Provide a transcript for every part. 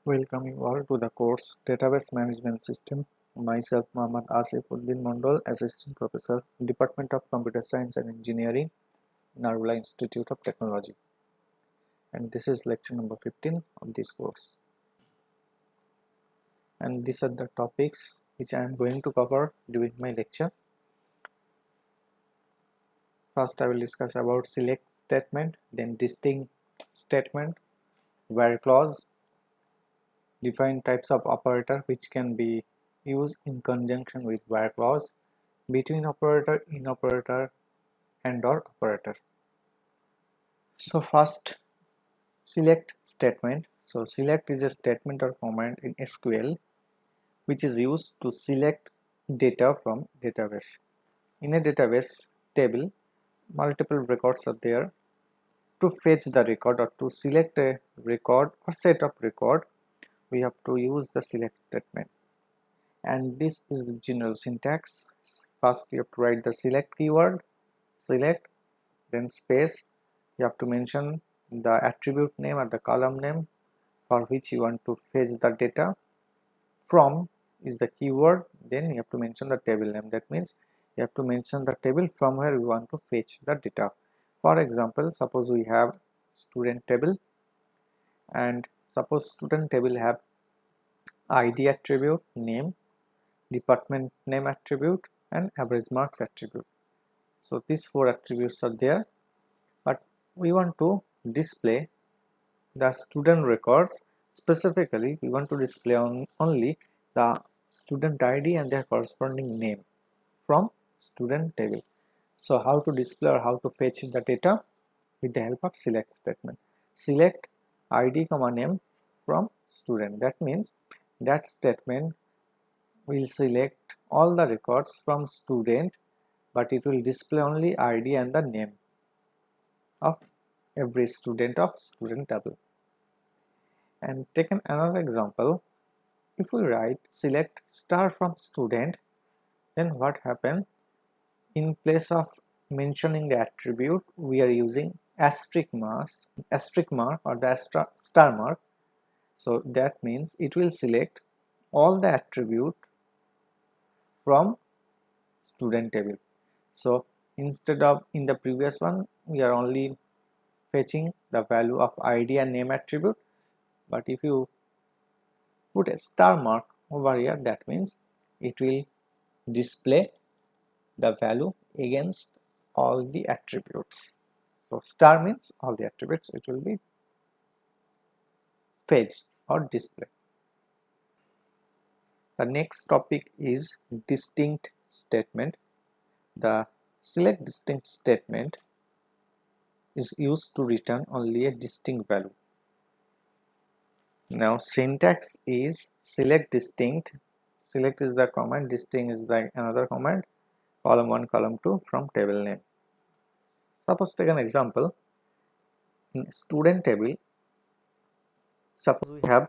Welcome you all to the course Database Management System. Myself Muhammad Asifuddin Mondol, Assistant Professor, Department of Computer Science and Engineering, Narula Institute of Technology. And this is lecture number 15 of this course. And these are the topics which I am going to cover during my lecture. First I will discuss about select statement, then distinct statement, where clause, define types of operator which can be used in conjunction with where clause, between operator, in operator, and or operator. So first, select statement. So select is a statement or command in SQL which is used to select data from database. In a database table, multiple records are there. To fetch the record or to select a record or set of record, we have to use the select statement. And this is the general syntax. First you have to write the select keyword, select, then space, you have to mention the attribute name or the column name for which you want to fetch the data. From is the keyword, then you have to mention the table name. That means you have to mention the table from where you want to fetch the data. For example, suppose we have student table, and suppose student table have ID attribute, name, department name attribute, and average marks attribute. So these four attributes are there, but we want to display the student records. Specifically, we want to display only the student ID and their corresponding name from student table. So how to display or how to fetch the data? With the help of select statement. Select ID comma name from student. That means that statement will select all the records from student, but it will display only ID and the name of every student of student table. And taken another example, if we write select star from student, then what happen? In place of mentioning the attribute, we are using asterisk mark or the star mark. So that means it will select all the attribute from student table. So instead of in the previous one, we are only fetching the value of ID and name attribute, but if you put a star mark over here, that means it will display the value against all the attributes. So star means all the attributes, it will be fetched or displayed. The next topic is distinct statement. The select distinct statement is used to return only a distinct value. Now syntax is select distinct. Select is the command, distinct is the another command, column 1, column 2 from table name. Suppose take an example. In student table, suppose we have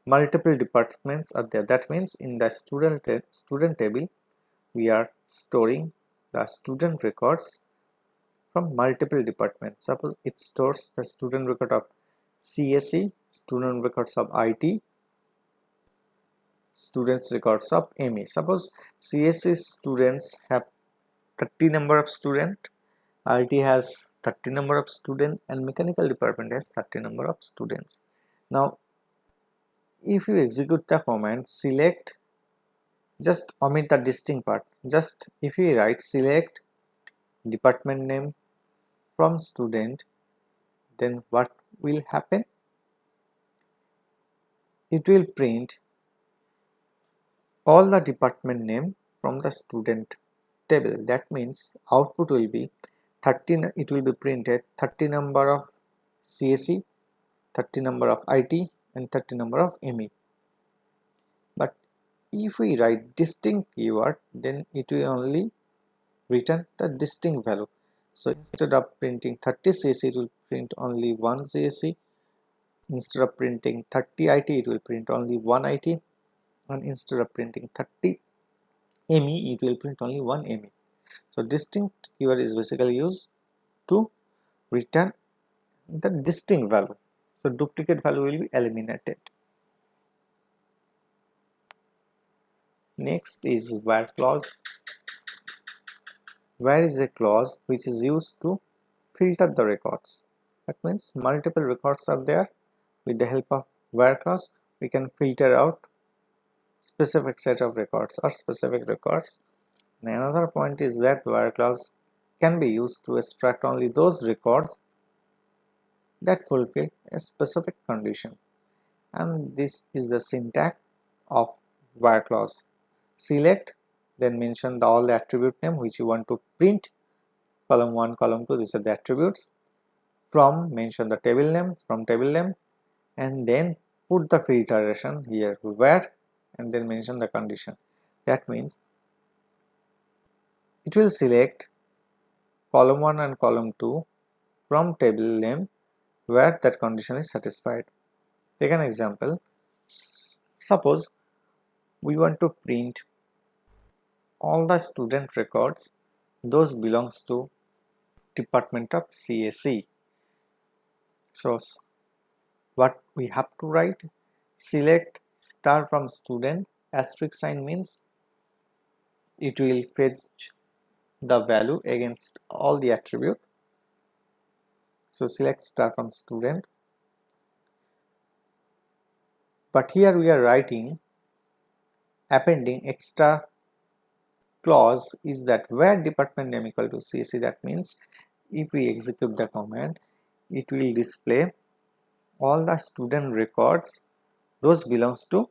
multiple departments are there. That means in the student table, we are storing the student records from multiple departments. Suppose it stores the student record of CSE, student records of IT, students records of ME. Suppose CSE students have 30 number of student, IT has 30 number of student, and mechanical department has 30 number of students. Now if you execute the command select, just omit the distinct part. Just if you write select department name from student, then what will happen? It will print all the department name from the student table. That means output will be 30. It will be printed 30 number of CSE, 30 number of IT, and 30 number of ME. But if we write distinct keyword, then it will only return the distinct value. So instead of printing 30 CSE, it will print only 1 CSE. Instead of printing 30 IT, it will print only 1 IT. And instead of printing 30 ME, it will print only 1 ME. So distinct keyword is basically used to return the distinct value. So duplicate value will be eliminated. Next is where clause. Where is a clause which is used to filter the records. That means multiple records are there. With the help of where clause, we can filter out specific set of records or specific records. And another point is that where clause can be used to extract only those records that fulfill a specific condition. And this is the syntax of where clause. Select, then mention all the attribute name which you want to print. Column 1, column 2, these are the attributes. From, mention the table name, from table name, and then put the filtration here where, and then mention the condition. That means it will select column 1 and column 2 from table name where that condition is satisfied. Take an example. Suppose we want to print all the student records those belongs to department of CAC. So what we have to write, select star from student, asterisk sign means it will fetch the value against all the attribute. So select star from student, but here we are writing appending extra clause is that where department name equal to CAC. That means if we execute the command, it will display all the student records those belongs to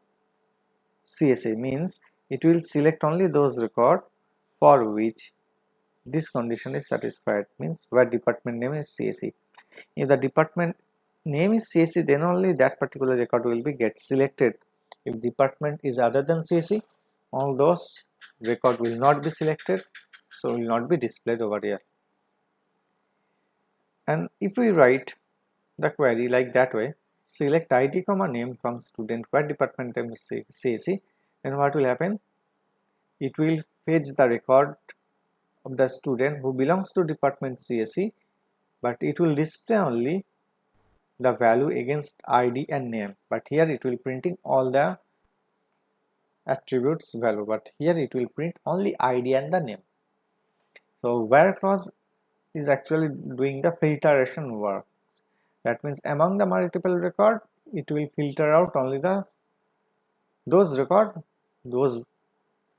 CSA, means it will select only those records for which this condition is satisfied, means where department name is CSE. If the department name is CSE, then only that particular record will be get selected. If department is other than CSE, all those record will not be selected, so will not be displayed over here. And if we write the query like that way, select id comma name from student where department name is CSE, then what will happen? It will fetch the record of the student who belongs to department CSE, but it will display only the value against ID and name, but here it will printing all the attributes value, but here it will print only ID and the name. So where clause is actually doing the filtration work. That means among the multiple record, it will filter out only those record those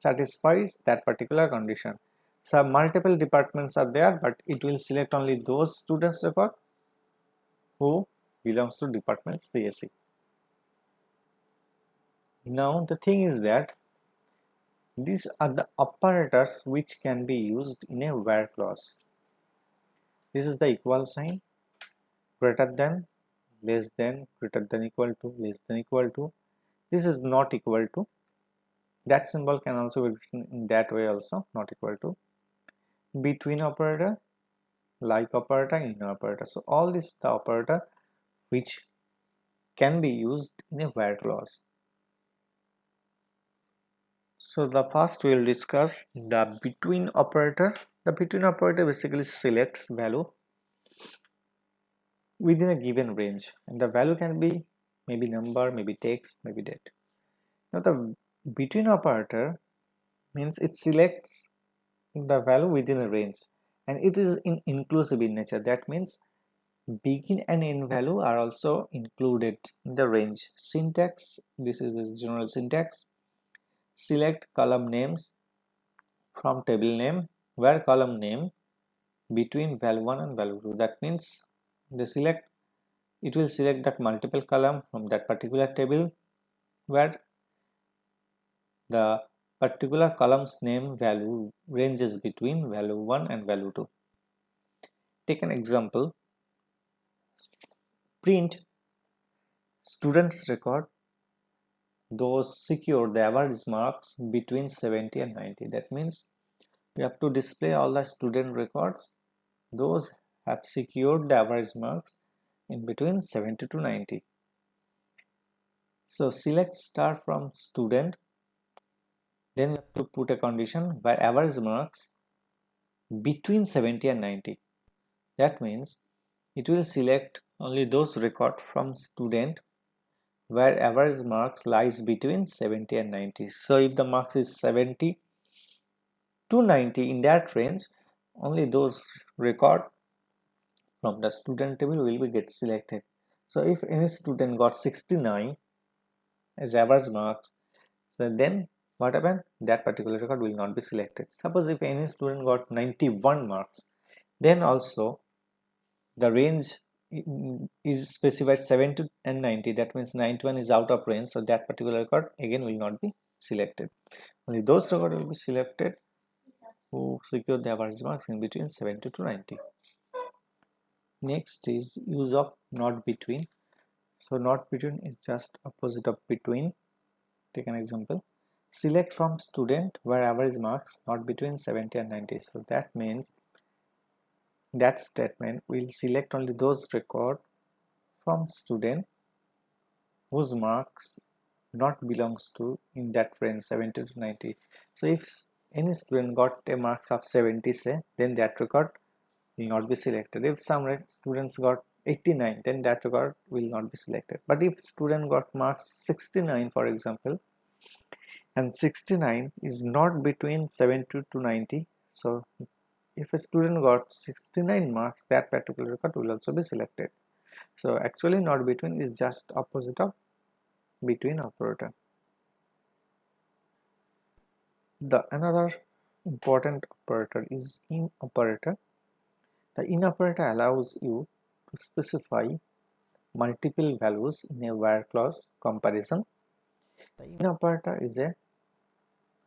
satisfies that particular condition. Some multiple departments are there, but it will select only those students record who belongs to department CSE. Now the thing is that these are the operators which can be used in a where clause. This is the equal sign, greater than, less than, greater than equal to, less than equal to. This is not equal to. That symbol can also be written in that way also, not equal to. Between operator, like operator, in operator. So all this the operator which can be used in a where clause. So the first we will discuss the between operator. The between operator basically selects value within a given range, and the value can be maybe number, maybe text, maybe date. Now the between operator means it selects the value within a range, and it is inclusive in nature. That means begin and end value are also included in the range. Syntax, this is the general syntax. Select column names from table name where column name between value 1 and value 2. That means it will select that multiple column from that particular table where the particular column's name value ranges between value 1 and value 2. Take an example. Print students record those secure the average marks between 70 and 90. That means we have to display all the student records those have secured the average marks in between 70 to 90. So select star from student, then you have to put a condition where average marks between 70 and 90. That means it will select only those record from student where average marks lies between 70 and 90. So if the marks is 70 to 90, in that range, only those record from the student table will be get selected. So if any student got 69 as average marks, so then what happened? That particular record will not be selected. Suppose if any student got 91 marks, then also the range is specified 70 and 90. That means 91 is out of range, so that particular record again will not be selected. Only those records will be selected who secure the average marks in between 70 to 90. Next is use of not between. So not between is just opposite of between. Take an example. Select from student where average marks not between 70 and 90. So that means that statement will select only those record from student whose marks not belongs to in that range 70 to 90. So if any student got a marks of 70, say, then that record will not be selected. If some students got 89, then that record will not be selected. But if student got marks 69, for example, and 69 is not between 70 to 90, so if a student got 69 marks, that particular record will also be selected. So actually not between is just opposite of between operator. The another important operator is in operator. The in operator allows you to specify multiple values in a where clause comparison. The in operator is a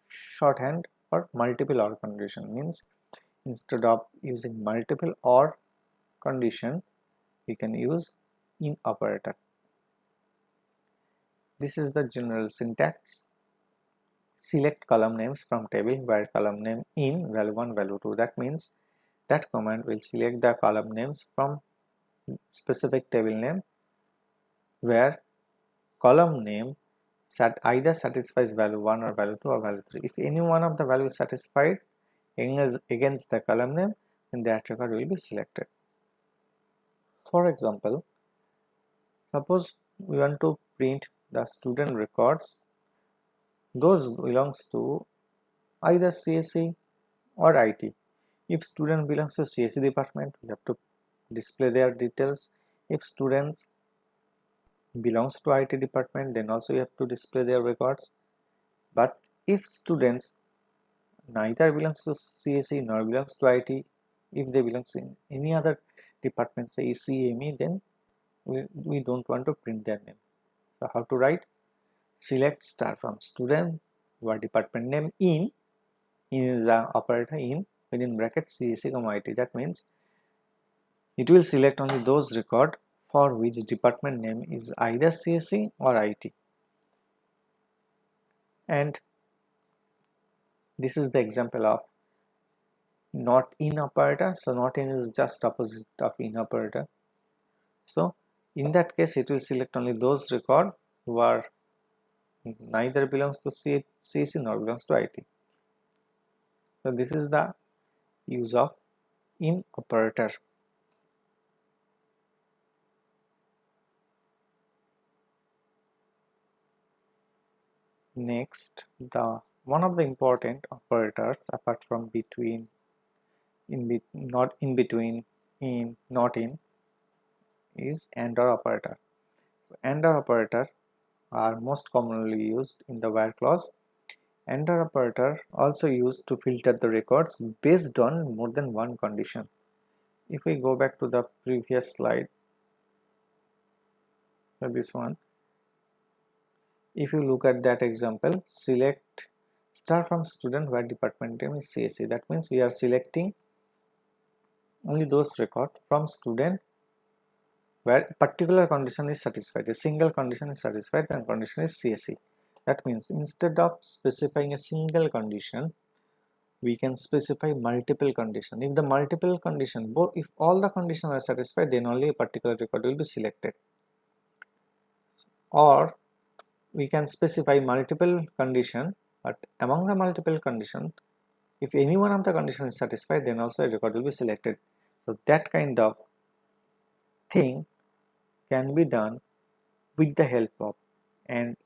shorthand for multiple or condition, means instead of using multiple or condition, we can use in operator. This is the general syntax. Select column names from table where column name in value 1 value 2. That means that command will select the column names from specific table name where column name either satisfies value 1 or value 2 or value 3. If any one of the values is satisfied against the column name, then that record will be selected. For example, suppose we want to print the student records, those belongs to either CSE or IT. If student belongs to CSE department, we have to display their details. If students belongs to IT department, then also you have to display their records. But if students neither belongs to CSE nor belongs to IT, if they belongs in any other department, say CME, then we don't want to print their name. So how to write? Select star from student where department name in is the operator in within bracket CSE comma IT. That means it will select only those record for which department name is either CSE or IT. And this is the example of not in operator. So not in is just opposite of in operator. So in that case, it will select only those record who are neither belongs to CSE nor belongs to IT. So this is the use of in operator. Next, the one of the important operators apart from between, not in between, in, not in, is and or operator. So and or operator are most commonly used in the where clause. And or operator also used to filter the records based on more than one condition. If we go back to the previous slide, so this one, if you look at that example, select star from student where department name is CSE. That means we are selecting only those record from student where particular condition is satisfied. A single condition is satisfied and condition is CSE. That means instead of specifying a single condition, we can specify multiple condition. If the multiple condition, if all the conditions are satisfied, then only a particular record will be selected. Or we can specify multiple condition, but among the multiple condition, if any one of the condition is satisfied, then also a record will be selected. So that kind of thing can be done with the help of and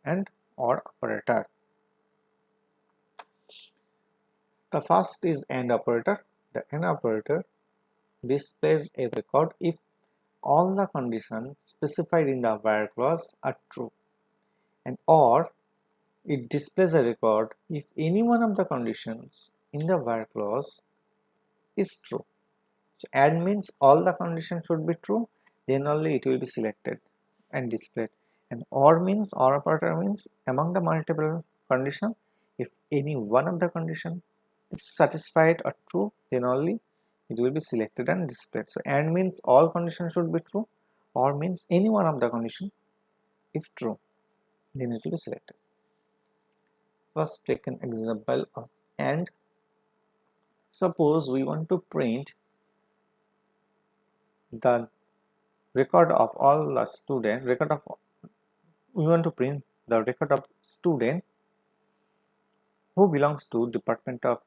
or operator. The first is AND operator. The AND operator displays a record if all the conditions specified in the where clause are true, and or it displays a record if any one of the conditions in the where clause is true. So AND means all the conditions should be true, then only it will be selected and displayed. And OR means, OR operator means among the multiple conditions, if any one of the condition is satisfied or true, then only it will be selected and displayed. So AND means all conditions should be true, OR means any one of the condition if true, then it will be selected. First, take an example of AND. Suppose we want to print the record of all the student we want to print the record of student who belongs to department of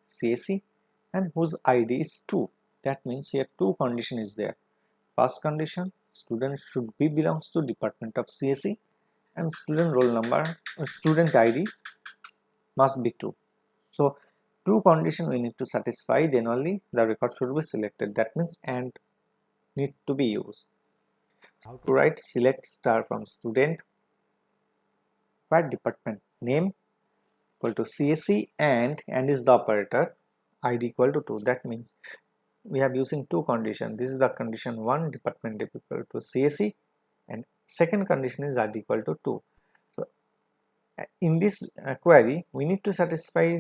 CSE and whose ID is 2. That means here two condition is there. First condition, student should be belongs to department of CSE, and student roll number or student ID must be 2. So two condition we need to satisfy, then only the record should be selected. That means AND need to be used. So how to write? Select star from student where department name equal to CSE and is the operator, ID equal to 2. That means we have using two conditions. This is the condition 1, department name equal to CSE, and second condition is ID equal to 2. So in this query we need to satisfy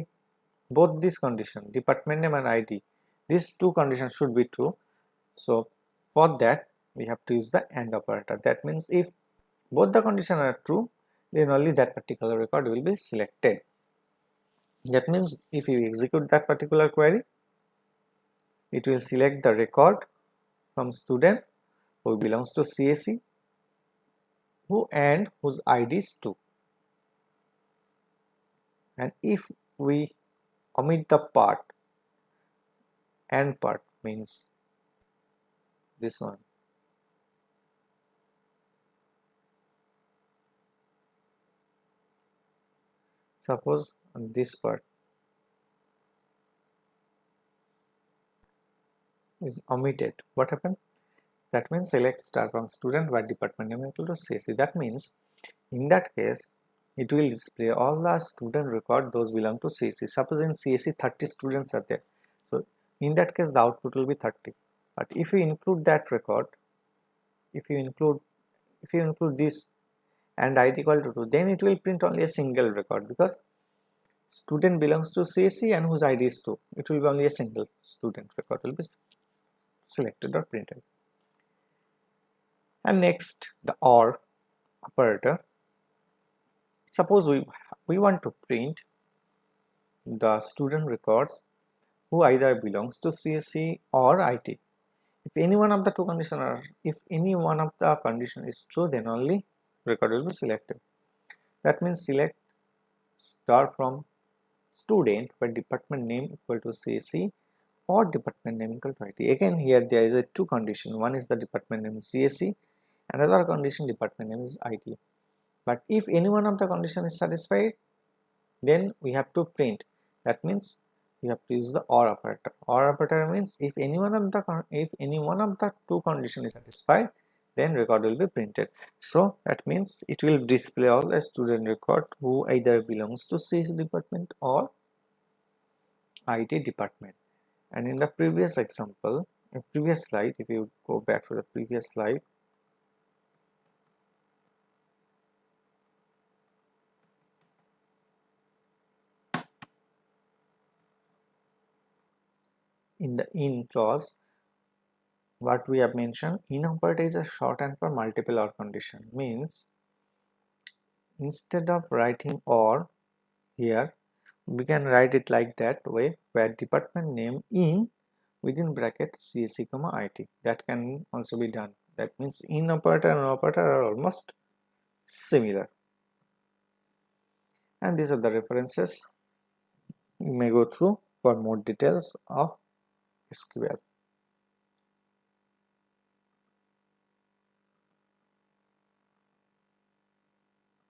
both these conditions, department name and ID. These two conditions should be true. So for that we have to use the AND operator. That means if both the conditions are true, then only that particular record will be selected. That means if you execute that particular query, it will select the record from student who belongs to CSE and whose ID is 2. And if we omit the part, AND part means this one, suppose this part is omitted, what happened? That means select star from student where department name equal to CSE. That means in that case it will display all the student record those belong to CSE. Suppose in CSE 30 students are there, so in that case the output will be 30. But if you include that record, if you include this and ID equal to 2, then it will print only a single record, because student belongs to CSE and whose ID is 2. It will be only a single student record will be selected or printed. And next, the OR operator. Suppose we want to print the student records who either belongs to CSE or IT. If any one of the two conditions are, if any one of the condition is true, then only record will be selected. That means select star from student where department name equal to CSE or department name equal to IT. Again here there is a two condition. One is the department name is CSE, another condition department name is IT. But if any one of the condition is satisfied, then we have to print. That means we have to use the OR operator. OR operator means if any one of the two condition is satisfied, then record will be printed. So that means it will display all the student record who either belongs to CSE department or IT department. And in the previous example, in previous slide, if you go back to the previous slide, in the in clause, what we have mentioned, in operator is a shorthand for multiple OR condition. Means instead of writing OR here, we can write it like that way, where department name in within bracket CSE comma IT. That can also be done. That means in operator and operator are almost similar. And these are the references. You may go through for more details of SQL.